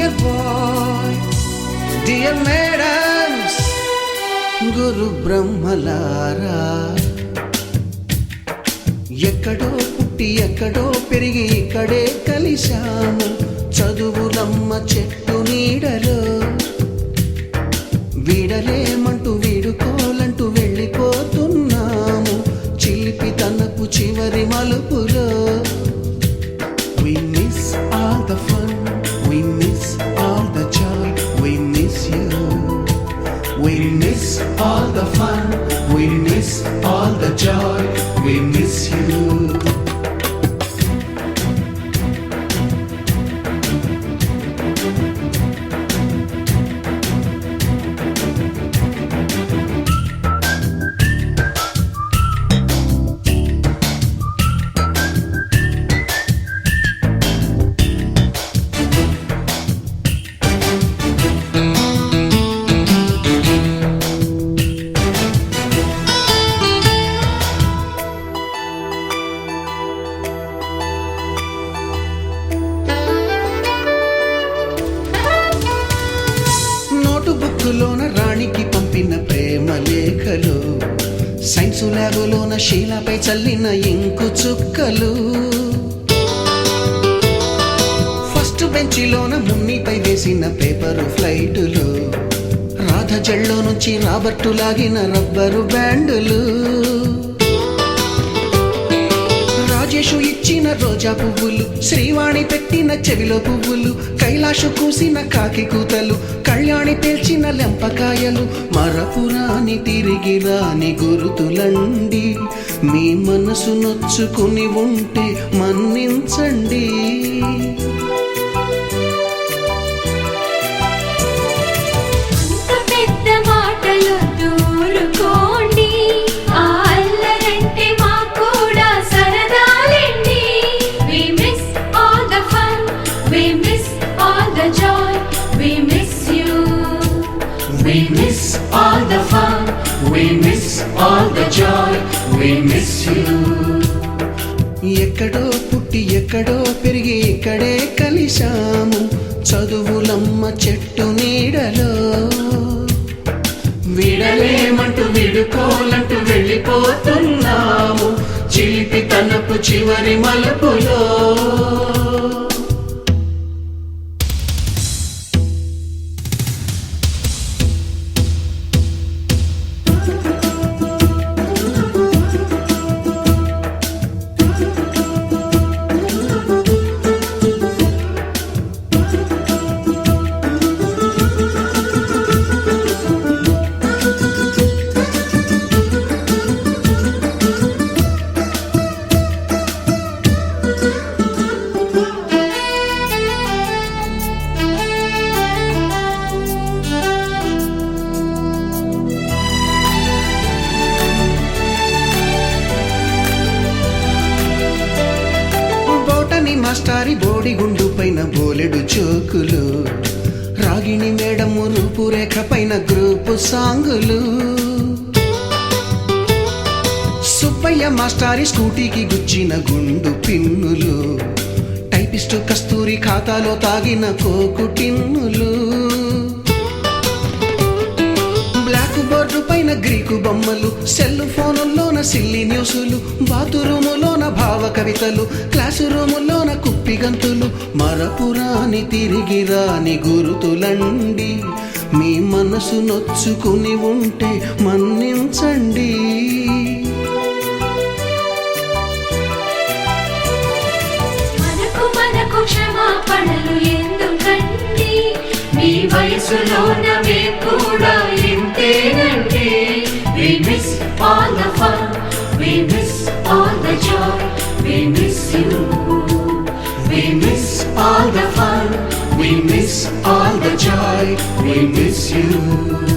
Dear bye, dear madams, గురు బ్రహ్మలారా, ఎక్కడో పుట్టి ఎక్కడో పెరిగి ఇక్కడే కలిశాము చదువులమ్మ చెట్టు నీడలో. వీడలేమంటూ వీడుకోలంటూ వెళ్ళిపోతున్నాము చిలిపి తనపు చివరి మలుపులో. We miss all the fun, we miss all the joy, we miss you. We miss all the fun, we miss all the joy, we miss you. బుక్కులోన రాణికి పంపిన ప్రేమ లేఖలు, సైన్సు ల్యాబులోన శీలపై చల్లిన ఇంకు చుక్కలు, ఫస్ట్ బెంచిలోన మున్నిపై వేసిన పేపరు ఫ్లైటులు, రాధ జల్లో నుంచి రాబర్టు లాగిన rubber బ్యాండులు, Rajesh ఇచ్చిన రోజా పువ్వులు, శ్రీవాణి పెట్టిన చెవిలో పువ్వులు, కైలాషు కూసిన కాకి కూతలు, కళ్యాణి పేల్చిన లెంపకాయలు, మరపురాని తిరిగి రాని గురుతులండి. మీ మనసు నొచ్చుకుని ఉంటే మన్నించండి. We miss all the fun, we miss all the joy, we miss you. ఎక్కడో పుట్టి ఎక్కడో పెరిగి ఇక్కడే కలిశాము చదువులమ్మ చెట్టు నీడలో. వీడలేమంటూ వీడుకోలంటూ వెళ్ళిపోతున్నాము చిలిపి తనపు చివరి మలుపులో. మాస్టారి బోడిగుండు పైన బోలెడు చోకులు, రాగిణి మేడము రూపురేఖ పైన గ్రూపు సాంగులు, సుబ్బయ్య మాస్టారి స్కూటీకి గుచ్చిన గుండు పిన్నులు, టైపిస్టు కస్తూరి ఖాతాలో తాగిన కోకు టిన్నులు, బ్లాక్ బోర్డు పైన గ్రీకు బొమ్మలు, సెల్ ఫోనుల్లోన సిల్లి న్యూసులు, బాతురూములోన భావ కవితలు, క్లాసు రూములోన కుప్పిగంతులు, మరపురాని తిరిగి రాని గురుతులండి. మీ మనసు నొచ్చుకుని ఉంటే మన్నించండి. మనకు క్షమాపణలు ఎందుకండి, మీ వయసులోన మేము కూడా ఇంతేనండి. We miss all the fun, we miss all the joy, we miss you. We miss all the fun, we miss all the joy, we miss you.